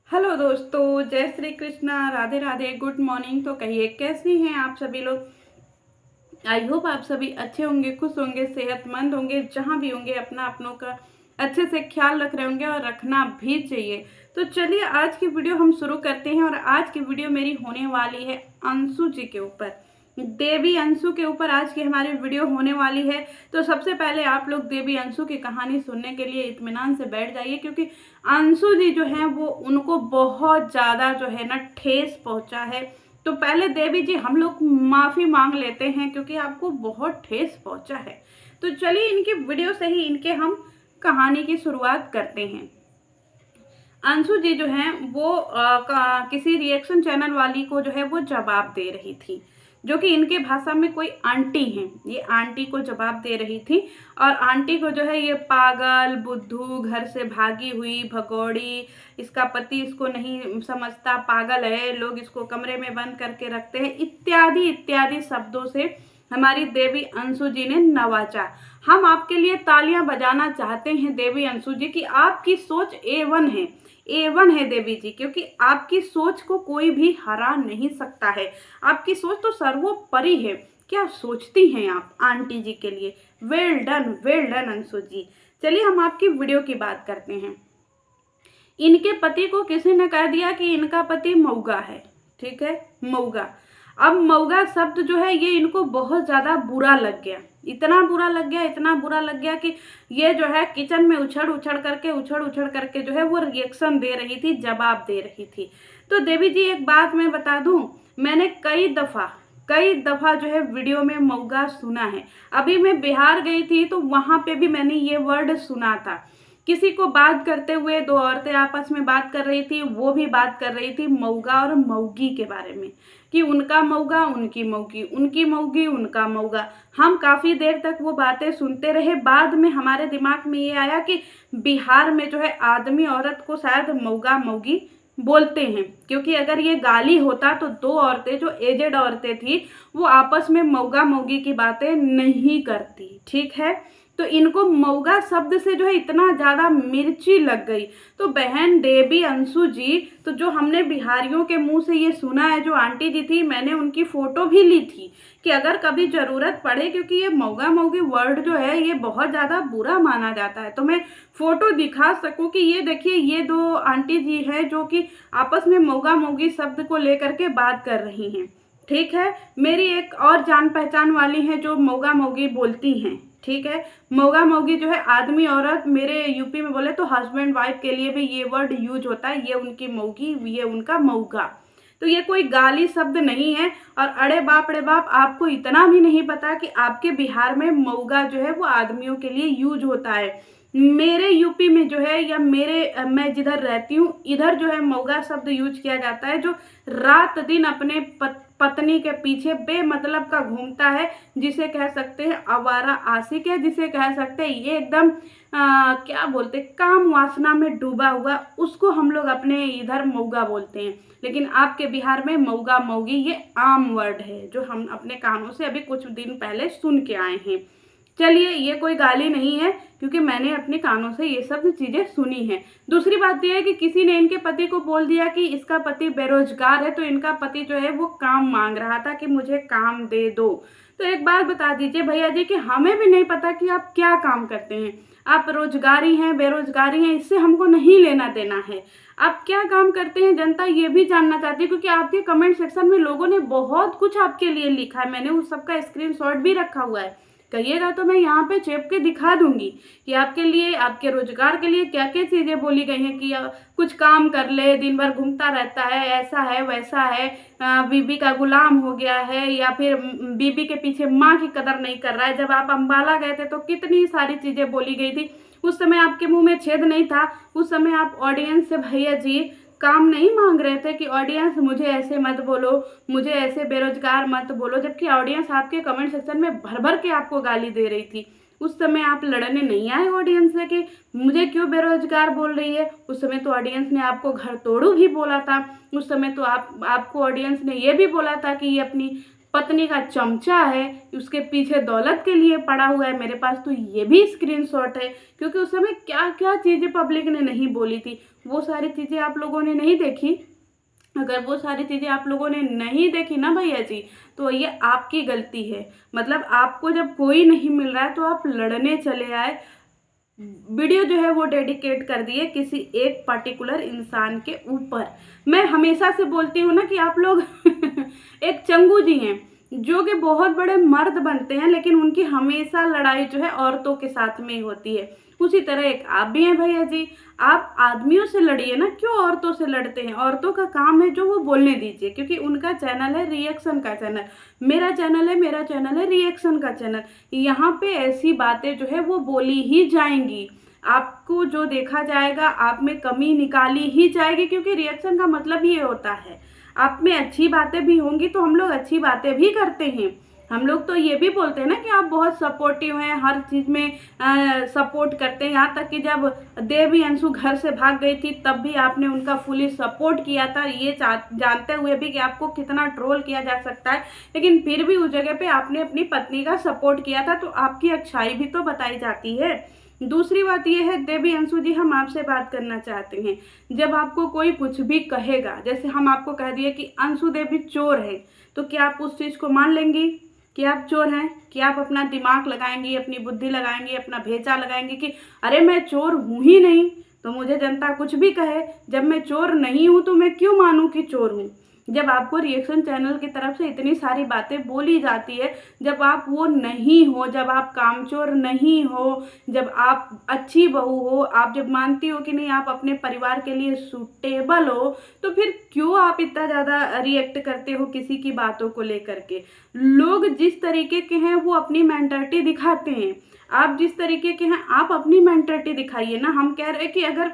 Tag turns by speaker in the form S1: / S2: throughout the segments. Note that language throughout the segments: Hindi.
S1: हेलो दोस्तों, जय श्री कृष्णा, राधे राधे, गुड मॉर्निंग। तो कहिए कैसी हैं आप सभी लोग। आई होप आप सभी अच्छे होंगे, खुश होंगे, सेहतमंद होंगे, जहाँ भी होंगे अपना अपनों का अच्छे से ख्याल रख रहे होंगे और रखना भी चाहिए। तो चलिए आज की वीडियो हम शुरू करते हैं और आज की वीडियो मेरी होने वाली है अंशु जी के ऊपर, देवी अंशु के ऊपर आज की हमारी वीडियो होने वाली है। तो सबसे पहले आप लोग देवी अंशु की कहानी सुनने के लिए इत्मीनान से बैठ जाइए, क्योंकि अंशु जी जो है वो उनको बहुत ज़्यादा जो है ना ठेस पहुंचा है। तो पहले देवी जी हम लोग माफ़ी मांग लेते हैं क्योंकि आपको बहुत ठेस पहुंचा है। तो चलिए इनकी वीडियो से ही इनके हम कहानी की शुरुआत करते हैं। अंशु जी जो हैं वो किसी रिएक्शन चैनल वाली को जो है वो जवाब दे रही थी, जो कि इनके भाषा में कोई आंटी हैं। ये आंटी को जवाब दे रही थी और आंटी को जो है ये पागल, बुद्धू, घर से भागी हुई, भगौड़ी, इसका पति इसको नहीं समझता, पागल है, लोग इसको कमरे में बंद करके रखते हैं, इत्यादि इत्यादि शब्दों से हमारी देवी अंशु जी ने नवाजा। हम आपके लिए तालियां बजाना चाहते हैं देवी अंशु जी की आपकी सोच A1 है, A1 है देवी जी, क्योंकि आपकी सोच को कोई भी हरा नहीं सकता है। आपकी सोच तो सर्वोपरि है। क्या सोचती हैं आप आंटी जी के लिए। वेल डन अंशु जी। चलिए हम आपकी वीडियो की बात करते हैं। इनके पति को किसी ने कह दिया कि इनका पति मऊगा है, ठीक है, मऊगा। अब मऊगा शब्द जो है ये इनको बहुत ज़्यादा बुरा लग गया, इतना बुरा लग गया, इतना बुरा लग गया कि ये जो है किचन में उछड़ उछड़ करके जो है वो रिएक्शन दे रही थी, जवाब दे रही थी। तो देवी जी एक बात मैं बता दूं, मैंने कई दफ़ा जो है वीडियो में मऊगा सुना है। अभी मैं बिहार गई थी तो वहाँ पे भी मैंने ये वर्ड सुना था। किसी को बात करते हुए, दो औरतें आपस में बात कर रही थी, वो भी बात कर रही थी मऊगा और मऊगी के बारे में, कि उनका मऊगा, उनकी मऊगी, उनकी मऊगी, उनका मऊगा। हम काफ़ी देर तक वो बातें सुनते रहे। बाद में हमारे दिमाग में ये आया कि बिहार में जो है आदमी औरत को शायद मऊगा मऊगी बोलते हैं, क्योंकि अगर ये गाली होता तो दो औरतें जो एजेड औरतें थी वो आपस में मऊगा मऊगी की बातें नहीं करती, ठीक है। तो इनको मऊगा शब्द से जो है इतना ज़्यादा मिर्ची लग गई। तो बहन देवी अंशु जी, तो जो हमने बिहारियों के मुंह से ये सुना है, जो आंटी जी थी, मैंने उनकी फ़ोटो भी ली थी कि अगर कभी ज़रूरत पड़े, क्योंकि ये मऊगा मऊगी वर्ड जो है ये बहुत ज़्यादा बुरा माना जाता है, तो मैं फ़ोटो दिखा सकूं कि ये देखिए ये दो आंटी जी हैं जो कि आपस में मऊगा मऊगी शब्द को लेकर के बात कर रही हैं, ठीक है। मेरी एक और जान पहचान वाली हैं जो मऊगा मऊगी बोलती हैं, ठीक है। मऊगा मऊगी जो है आदमी औरत, मेरे यूपी में बोले तो हस्बैंड वाइफ के लिए भी ये वर्ड यूज होता है, ये उनकी मऊगी, ये उनका मऊगा। तो ये कोई गाली शब्द नहीं है। और अरे बाप, आपको इतना भी नहीं पता कि आपके बिहार में मऊगा जो है वो आदमियों के लिए यूज होता है। मेरे यूपी में जो है, या मैं जिधर रहती हूँ इधर जो है मऊगा शब्द यूज किया जाता है जो रात दिन अपने पत्नी के पीछे बेमतलब का घूमता है, जिसे कह सकते हैं आवारा आशिक है, जिसे कह सकते हैं ये एकदम क्या बोलते, काम वासना में डूबा हुआ, उसको हम लोग अपने इधर मऊगा बोलते हैं। लेकिन आपके बिहार में मऊगा मऊगी ये आम वर्ड है, जो हम अपने कानों से अभी कुछ दिन पहले सुन के आए हैं। चलिए ये कोई गाली नहीं है, क्योंकि मैंने अपने कानों से ये सब चीज़ें सुनी हैं। दूसरी बात यह है कि किसी ने इनके पति को बोल दिया कि इसका पति बेरोजगार है, तो इनका पति जो है वो काम मांग रहा था कि मुझे काम दे दो। तो एक बात बता दीजिए भैया जी कि हमें भी नहीं पता कि आप क्या काम करते हैं। आप रोजगारी हैं, बेरोजगारी हैं, इससे हमको नहीं लेना देना है। आप क्या काम करते हैं जनता ये भी जानना चाहती है, क्योंकि आपके कमेंट सेक्शन में लोगों ने बहुत कुछ आपके लिए लिखा है। मैंने उस सबका स्क्रीनशॉट भी रखा हुआ है, कहिएगा तो मैं यहाँ पे चेप के दिखा दूंगी कि आपके लिए, आपके रोजगार के लिए क्या क्या चीज़ें बोली गई हैं कि कुछ काम कर ले, दिन भर घूमता रहता है, ऐसा है वैसा है, बीबी का गुलाम हो गया है, या फिर बीबी के पीछे माँ की कदर नहीं कर रहा है। जब आप अम्बाला गए थे तो कितनी सारी चीज़ें बोली गई थी, उस समय आपके मुंह में छेद नहीं था। उस समय आप ऑडियंस से भैया जी काम नहीं मांग रहे थे कि ऑडियंस मुझे ऐसे मत बोलो, मुझे ऐसे बेरोजगार मत बोलो, जबकि ऑडियंस आपके कमेंट सेक्शन में भर भर के आपको गाली दे रही थी। उस समय आप लड़ने नहीं आए ऑडियंस से कि मुझे क्यों बेरोजगार बोल रही है। उस समय तो ऑडियंस ने आपको घर तोड़ू भी बोला था। उस समय तो आपको ऑडियंस ने ये भी बोला था कि ये अपनी पत्नी का चमचा है, उसके पीछे दौलत के लिए पड़ा हुआ है। मेरे पास तो ये भी स्क्रीनशॉट है, क्योंकि उस समय क्या क्या चीज़ें पब्लिक ने नहीं बोली थी, वो सारी चीज़ें आप लोगों ने नहीं देखी। अगर वो सारी चीज़ें आप लोगों ने नहीं देखी ना भैया जी, तो ये आपकी गलती है। मतलब आपको जब कोई नहीं मिल रहा है तो आप लड़ने चले आए, वीडियो जो है वो डेडिकेट कर दिए किसी एक पर्टिकुलर इंसान के ऊपर। मैं हमेशा से बोलती हूँ ना कि आप लोग एक चंगू जी हैं जो कि बहुत बड़े मर्द बनते हैं, लेकिन उनकी हमेशा लड़ाई जो है औरतों के साथ में ही होती है। उसी तरह एक आप भी हैं भैया जी, आप आदमियों से लड़िए ना, क्यों औरतों से लड़ते हैं? औरतों का काम है जो वो बोलने दीजिए, क्योंकि उनका चैनल है रिएक्शन का चैनल, मेरा चैनल है रिएक्शन का चैनल। यहाँ पे ऐसी बातें जो है वो बोली ही जाएंगी, आपको जो देखा जाएगा आप में कमी निकाली ही जाएगी, क्योंकि रिएक्शन का मतलब ये होता है आप में अच्छी बातें भी होंगी तो हम लोग अच्छी बातें भी करते हैं। हम लोग तो ये भी बोलते हैं ना कि आप बहुत सपोर्टिव हैं, हर चीज़ में सपोर्ट करते हैं। यहाँ तक कि जब देवी अंशु घर से भाग गई थी तब भी आपने उनका फुली सपोर्ट किया था, ये जानते हुए भी कि आपको कितना ट्रोल किया जा सकता है, लेकिन फिर भी उस जगह पे आपने अपनी पत्नी का सपोर्ट किया था, तो आपकी अच्छाई भी तो बताई जाती है। दूसरी बात यह है देवी अंशु जी, हम आपसे बात करना चाहते हैं, जब आपको कोई कुछ भी कहेगा, जैसे हम आपको कह दिए कि अंशु देवी चोर है, तो क्या आप उस चीज़ को मान लेंगी कि आप चोर हैं? कि आप अपना दिमाग लगाएंगी, अपनी बुद्धि लगाएंगी, अपना भेजा लगाएंगी कि अरे मैं चोर हूँ ही नहीं, तो मुझे जनता कुछ भी कहे, जब मैं चोर नहीं हूँ तो मैं क्यों मानूँ कि चोर हूँ? जब आपको रिएक्शन चैनल की तरफ से इतनी सारी बातें बोली जाती है, जब आप वो नहीं हो, जब आप कामचोर नहीं हो, जब आप अच्छी बहू हो, आप जब मानती हो कि नहीं आप अपने परिवार के लिए सूटेबल हो, तो फिर क्यों आप इतना ज़्यादा रिएक्ट करते हो किसी की बातों को लेकर के? लोग जिस तरीके के हैं वो अपनी मेंटालिटी दिखाते हैं, आप जिस तरीके के हैं आप अपनी मेंटालिटी दिखाइए ना। हम कह रहे हैं कि अगर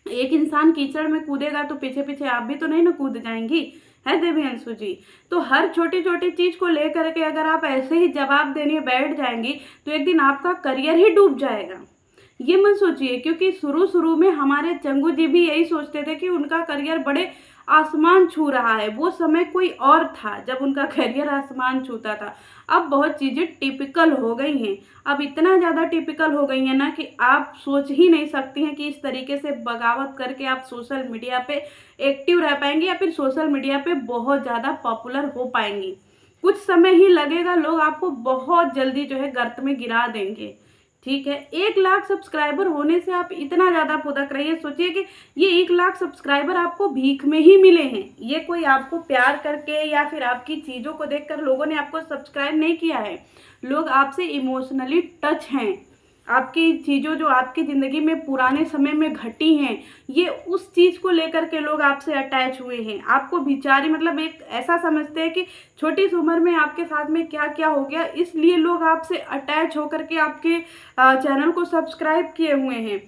S1: एक इंसान कीचड़ में कूदेगा तो पीछे पीछे आप भी तो नहीं ना कूद जाएंगी, है देवी अंशु जी? तो हर छोटी छोटी चीज को लेकर के अगर आप ऐसे ही जवाब देने बैठ जाएंगी तो एक दिन आपका करियर ही डूब जाएगा। ये मत सोचिए, क्योंकि शुरू शुरू में हमारे चंगू जी भी यही सोचते थे कि उनका करियर बड़े आसमान छू रहा है। वो समय कोई और था जब उनका करियर आसमान छूता था। अब बहुत चीज़ें टिपिकल हो गई हैं, अब इतना ज़्यादा टिपिकल हो गई हैं ना कि आप सोच ही नहीं सकती हैं कि इस तरीके से बगावत करके आप सोशल मीडिया पे एक्टिव रह पाएंगी या फिर सोशल मीडिया पे बहुत ज़्यादा पॉपुलर हो पाएंगी। कुछ समय ही लगेगा, लोग आपको बहुत जल्दी जो है गर्त में गिरा देंगे। ठीक है, 1 लाख सब्सक्राइबर होने से आप इतना ज़्यादा फुदक रही है। सोचिए कि ये 1 लाख सब्सक्राइबर आपको भीख में ही मिले हैं, ये कोई आपको प्यार करके या फिर आपकी चीज़ों को देखकर लोगों ने आपको सब्सक्राइब नहीं किया है। लोग आपसे इमोशनली टच हैं, आपकी चीज़ों जो आपकी ज़िंदगी में पुराने समय में घटी हैं, ये उस चीज़ को लेकर के लोग आपसे अटैच हुए हैं। आपको बिचारी मतलब एक ऐसा समझते हैं कि छोटी सी उम्र में आपके साथ में क्या क्या हो गया, इसलिए लोग आपसे अटैच होकर के आपके चैनल को सब्सक्राइब किए हुए हैं।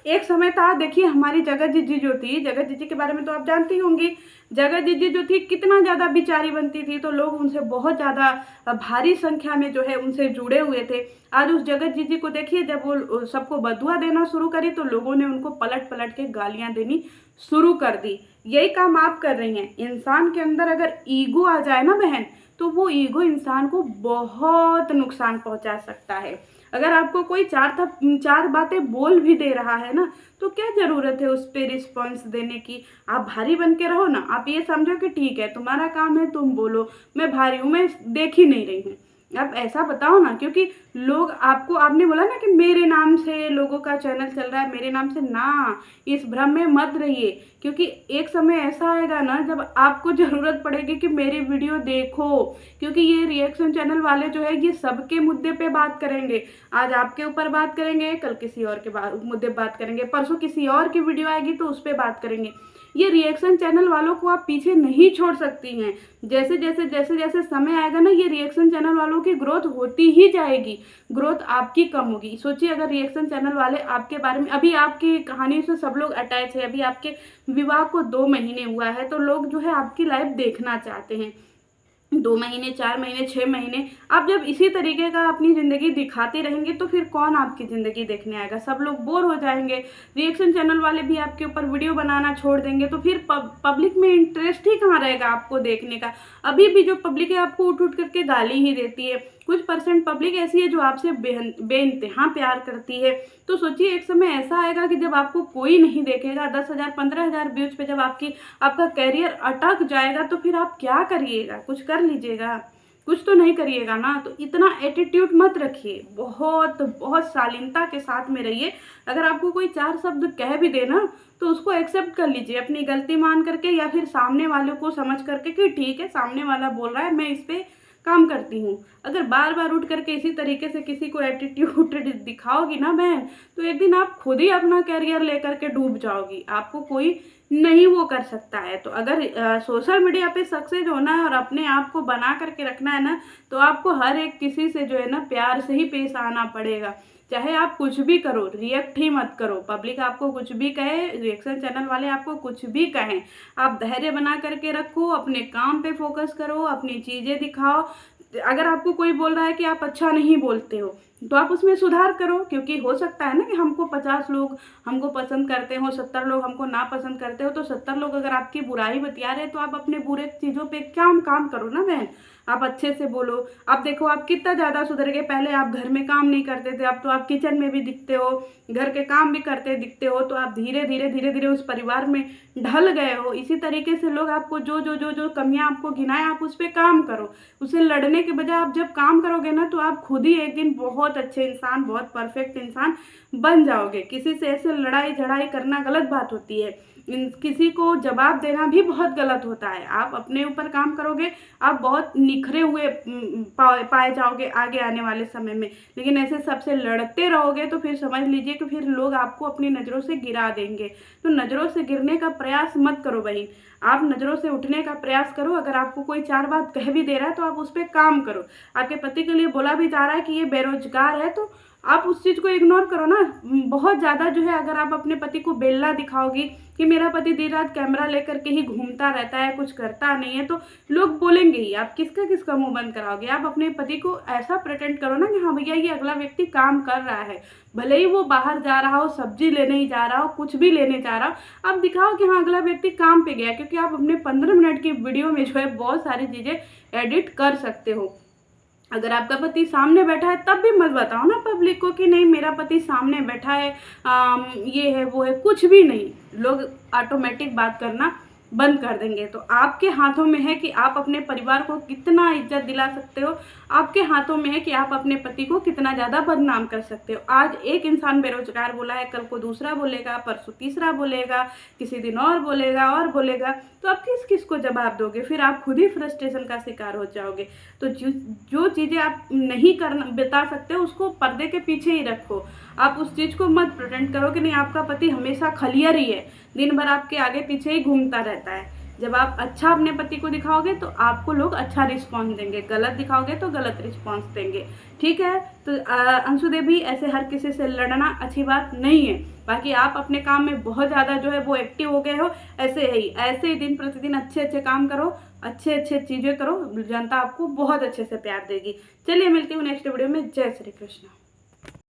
S1: एक समय था, देखिए हमारी जगत जीजी जो थी, जगत जीजी के बारे में तो आप जानती होंगी, जगत जीजी जो थी कितना ज़्यादा बिचारी बनती थी, तो लोग उनसे बहुत ज़्यादा भारी संख्या में जो है उनसे जुड़े हुए थे। आज उस जगत जीजी को देखिए, जब वो सबको बदुआ देना शुरू करी तो लोगों ने उनको पलट पलट के गालियाँ देनी शुरू कर दी। यही काम आप कर रही हैं। इंसान के अंदर अगर ईगो आ जाए ना बहन, तो वो ईगो इंसान को बहुत नुकसान पहुंचा सकता है। अगर आपको कोई चार बातें बोल भी दे रहा है ना, तो क्या ज़रूरत है उस पर रिस्पॉन्स देने की? आप भारी बन के रहो ना, आप ये समझो कि ठीक है तुम्हारा काम है तुम बोलो, मैं भारी हूँ, मैं देख ही नहीं रही हूँ। आप ऐसा बताओ ना, क्योंकि लोग आपको, आपने बोला ना कि मेरे नाम से लोगों का चैनल चल रहा है, मेरे नाम से ना, इस भ्रम में मत रहिए, क्योंकि एक समय ऐसा आएगा ना जब आपको ज़रूरत पड़ेगी कि मेरी वीडियो देखो, क्योंकि ये रिएक्शन चैनल वाले जो है ये सबके मुद्दे पे बात करेंगे। आज आपके ऊपर बात करेंगे, कल किसी और के मुद्दे बात करेंगे, परसों किसी और की वीडियो आएगी तो उस पर बात करेंगे। ये रिएक्शन चैनल वालों को आप पीछे नहीं छोड़ सकती हैं। जैसे जैसे समय आएगा ना, ये रिएक्शन चैनल वालों की ग्रोथ होती ही जाएगी, ग्रोथ आपकी कम होगी। सोचिए अगर रिएक्शन चैनल वाले आपके बारे में, अभी आपकी कहानी से सब लोग अटैच है, अभी आपके विवाह को 2 महीने हुआ है, तो लोग जो है आपकी लाइफ देखना चाहते हैं। 2 महीने, 4 महीने, 6 महीने आप जब इसी तरीके का अपनी ज़िंदगी दिखाते रहेंगे तो फिर कौन आपकी ज़िंदगी देखने आएगा? सब लोग बोर हो जाएँगे, रिएक्शन चैनल वाले भी आपके ऊपर वीडियो बनाना छोड़ देंगे, तो फिर पब्लिक में इंटरेस्ट ही कहाँ रहेगा आपको देखने का? अभी भी जो पब्लिक है आपको उठ-उठ करके गाली ही देती है। कुछ परसेंट पब्लिक ऐसी है जो आपसे बेइंतहा प्यार करती है। तो सोचिए एक समय ऐसा आएगा कि जब आपको कोई नहीं देखेगा, 10,000 15,000 व्यूज़ पे जब आपका करियर अटक जाएगा तो फिर आप क्या करिएगा? कुछ कर लीजिएगा? कुछ तो नहीं करिएगा ना। तो इतना एटीट्यूड मत रखिए, बहुत बहुत शालीनता के साथ में रहिए। अगर आपको कोई 4 शब्द कह भी दे ना तो उसको एक्सेप्ट कर लीजिए, अपनी गलती मान करके या फिर सामने वाले को समझ करके कि ठीक है, सामने वाला बोल रहा है, मैं इस पे काम करती हूँ। अगर बार-बार उठ करके इसी तरीके से किसी को एटीट्यूड दिखाओगी ना बहन, तो एक दिन आप खुद ही अपना करियर लेकर के डूब जाओगी। आपको कोई नहीं वो कर सकता है। तो अगर सोशल मीडिया पे सक्सेस होना है और अपने आप को बना करके रखना है ना, तो आपको हर एक किसी से जो है ना प्यार से ही पेश आना पड़ेगा। चाहे आप कुछ भी करो, रिएक्ट ही मत करो। पब्लिक आपको कुछ भी कहे, रिएक्शन चैनल वाले आपको कुछ भी कहें, आप धैर्य बना करके रखो, अपने काम पे फ़ोकस करो, अपनी चीज़ें दिखाओ। अगर आपको कोई बोल रहा है कि आप अच्छा नहीं बोलते हो, तो आप उसमें सुधार करो, क्योंकि हो सकता है ना कि हमको 50 लोग हमको पसंद करते हो, 70 लोग हमको नापसंद करते हो, तो 70 लोग अगर आपकी बुराई बतिया रहे हैं, तो आप अपने बुरे चीज़ों पे काम करो ना बहन। आप अच्छे से बोलो। अब देखो आप कितना ज़्यादा सुधर गए, पहले आप घर में काम नहीं करते थे, अब तो आप किचन में भी दिखते हो, घर के काम भी करते दिखते हो, तो आप धीरे-धीरे उस परिवार में ढल गए हो। इसी तरीके से लोग आपको जो कमियाँ आपको गिनाएँ, आप उस पे काम करो। उससे लड़ने के बजाय आप जब काम करोगे ना, तो आप खुद ही एक दिन बहुत अच्छे इंसान, बहुत परफेक्ट इंसान बन जाओगे। किसी से ऐसे लड़ाई-झड़ाई करना गलत बात होती है। किसी को जवाब देना भी बहुत गलत होता है। आप अपने ऊपर काम करोगे, आप बहुत निखरे हुए पाए जाओगे आगे आने वाले समय में। लेकिन ऐसे सबसे लड़ते रहोगे तो फिर समझ लीजिए कि फिर लोग आपको अपनी नज़रों से गिरा देंगे। तो नज़रों से गिरने का प्रयास मत करो बहन। आप नज़रों से उठने का प्रयास करो। अगर आपको कोई 4 बात कह भी दे रहा है तो आप उस पे काम करो। आपके पति के लिए बोला भी जा रहा है कि ये बेरोज़गार है, तो आप उस चीज़ को इग्नोर करो ना। बहुत ज़्यादा जो है, अगर आप अपने पति को बेल्ला दिखाओगी कि मेरा पति दिन रात कैमरा लेकर के ही घूमता रहता है, कुछ करता नहीं है, तो लोग बोलेंगे ही। आप किसका मुँह बंद कराओगे? आप अपने पति को ऐसा प्रेटेंड करो ना कि हाँ भैया, ये अगला व्यक्ति काम कर रहा है। भले ही वो बाहर जा रहा हो, सब्जी लेने ही जा रहा हो, कुछ भी लेने जा रहा हो, आप दिखाओ कि हाँ अगला व्यक्ति काम पे गया है, क्योंकि आप अपने 15 मिनट की वीडियो में जो है बहुत सारी चीज़ें एडिट कर सकते हो। अगर आपका पति सामने बैठा है तब भी मत बताओ ना पब्लिक को कि नहीं मेरा पति सामने बैठा है, ये है वो है, कुछ भी नहीं। लोग ऑटोमेटिक बात करना बंद कर देंगे। तो आपके हाथों में है कि आप अपने परिवार को कितना इज्जत दिला सकते हो, आपके हाथों में है कि आप अपने पति को कितना ज़्यादा बदनाम कर सकते हो। आज एक इंसान बेरोजगार बोला है, कल को दूसरा बोलेगा, परसों तीसरा बोलेगा, किसी दिन और बोलेगा, तो आप किस किस को जवाब दोगे? फिर आप खुद ही फ्रस्ट्रेशन का शिकार हो जाओगे। तो जो चीज़ें आप नहीं करना बता सकते हो, उसको पर्दे के पीछे ही रखो। आप उस चीज़ को मत प्रेटेंड करो कि नहीं आपका पति हमेशा खलियर ही है, दिन भर आपके आगे पीछे ही घूमता रहता है। जब आप अच्छा अपने पति को दिखाओगे तो आपको लोग अच्छा रिस्पॉन्स देंगे, गलत दिखाओगे तो गलत रिस्पॉन्स देंगे। ठीक है? तो अंशु देवी, ऐसे हर किसी से लड़ना अच्छी बात नहीं है। बाकी आप अपने काम में बहुत ज़्यादा जो है वो एक्टिव हो गए हो, ऐसे ही दिन प्रतिदिन अच्छे काम करो, अच्छे चीज़ें करो, जनता आपको बहुत अच्छे से प्यार देगी। चलिए मिलती हूँ नेक्स्ट वीडियो में। जय श्री कृष्ण।